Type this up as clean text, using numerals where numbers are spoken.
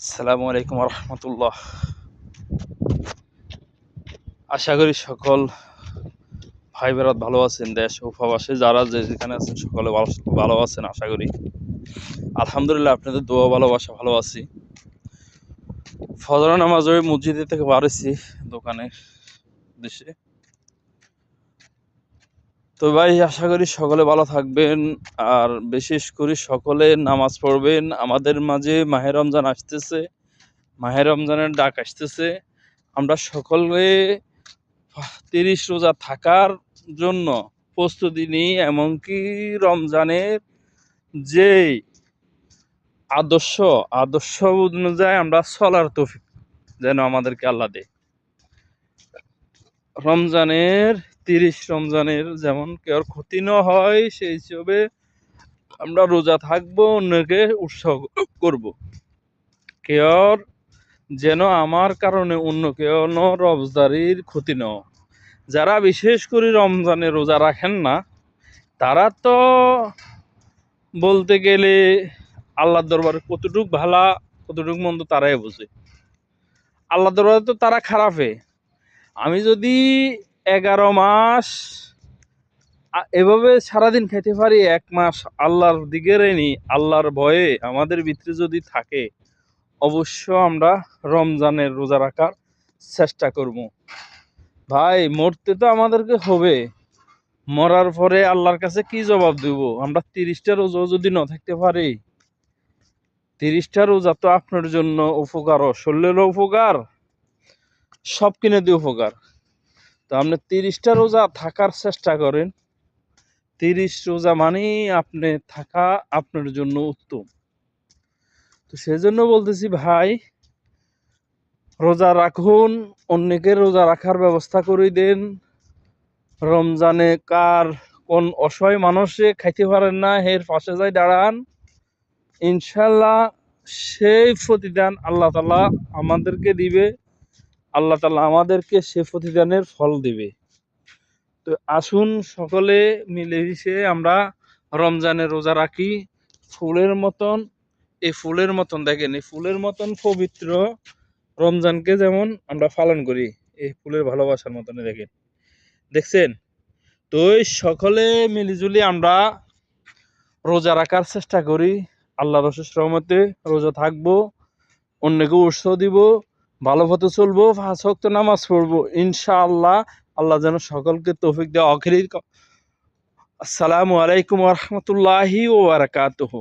আসসালামু আলাইকুম রহমতুল্লাহ। আশা করি সকল ভাই বেরাত ভালো আছেন। দেশ ও প্রবাসে যারা যে যেখানে আছেন সকলে ভালো আছেন আশা করি। আলহামদুলিল্লাহ, আপনাদের দোয়া ভালোবাসা ভালো আছি। ফজর নামাজ ওই মসজিদে থেকে বাড়েছি দোকানে দেশে। তো ভাই আশা করি সকলে ভালো থাকবেন, আর বিশেষ করে সকলে নামাজ পড়বেন। আমাদের মাঝে মাহে রমজান আসতেছে, মাহে রমজানের ডাক আসতেছে। আমরা সকলে 30 রোজা থাকার জন্য প্রস্তুতি নিই, এমনকি রমজানের যে আদর্শ আদর্শ অনুযায়ী আমরা চলার তৌফিক যেন আমাদেরকে আল্লাহ দেয়। রমজানের 30 রমজানের যেমন কেউ ক্ষতি না হয় সেই হিসেবে আমরা রোজা থাকবো, অন্যকে উৎসাহ করব। কেউ যেন আমার কারণে অন্য কেউ রোজাদারির ক্ষতি না। যারা বিশেষ করে রমজানে রোজা রাখেন না, তারা তো বলতে গেলে আল্লাহর দরবারে কতটুক ভালা কতটুক মন্দ তারাই বোঝে। আল্লাহর দরবারে তো তারা খারাপে। আমি যদি 11 মাস এভাবে সারাদিন খেতে পারি, 1 মাস আল্লাহর দিকে রেনি, আল্লাহর ভয়ে আমাদের ভিতরে যদি থাকে, অবশ্য আমরা রমজানের রোজা রাখার চেষ্টা করব। ভাই মরতে তো আমাদেরকে হবে, মরার পরে আল্লাহর কাছে কি জবাব দেব? আমরা 30টা রোজা যদি না থাকতে পারি, 30টা রোজা তো আপনার জন্য উপকার, শরীরেরও উপকার, সব কিনে দিয়ে উপকার। তো আপনি 30টা রোজা থাকার চেষ্টা করেন। 30 রোজা মানেই আপনি থাকা আপনার জন্য উত্তম। তো সেজন্য বলতেছি ভাই, রোজা রাখুন, অন্যকে রোজা রাখার ব্যবস্থা করে দেন। রমজানে কার কোন অসহায় মানুষে খাইতে পারেন না, এর পাশে যাই দাঁড়ান, ইনশাল্লাহ সেই প্রতিদান আল্লাহ তাআলা আমাদেরকে দিবে। আল্লাহ তাআলা আমাদেরকে সে প্রতিদানের ফল দিবে। তো আসুন সকলে মিলেমিশে আমরা রমজানে রোজা রাখি ফুলের মতন। এই ফুলের মতন দেখেন, এই ফুলের মতন পবিত্র রমজানকে যেমন আমরা পালন করি, এই ফুলের ভালোবাসার মতন দেখেন, দেখছেন? তো সকলে মিলিজুলি আমরা রোজা রাখার চেষ্টা করি। আল্লাহর অশেষ রহমতে রোজা থাকবো, অন্যকে উৎসাহ দিব, ভালো পথে চলবো, 5 ওয়াক্ত নামাজ পড়বো ইনশাআল্লাহ। আল্লাহ যেন সকলকে তৌফিক দেয়। আসসালামু আলাইকুম ওয়া রাহমাতুল্লাহি ওয়া বারাকাতুহু।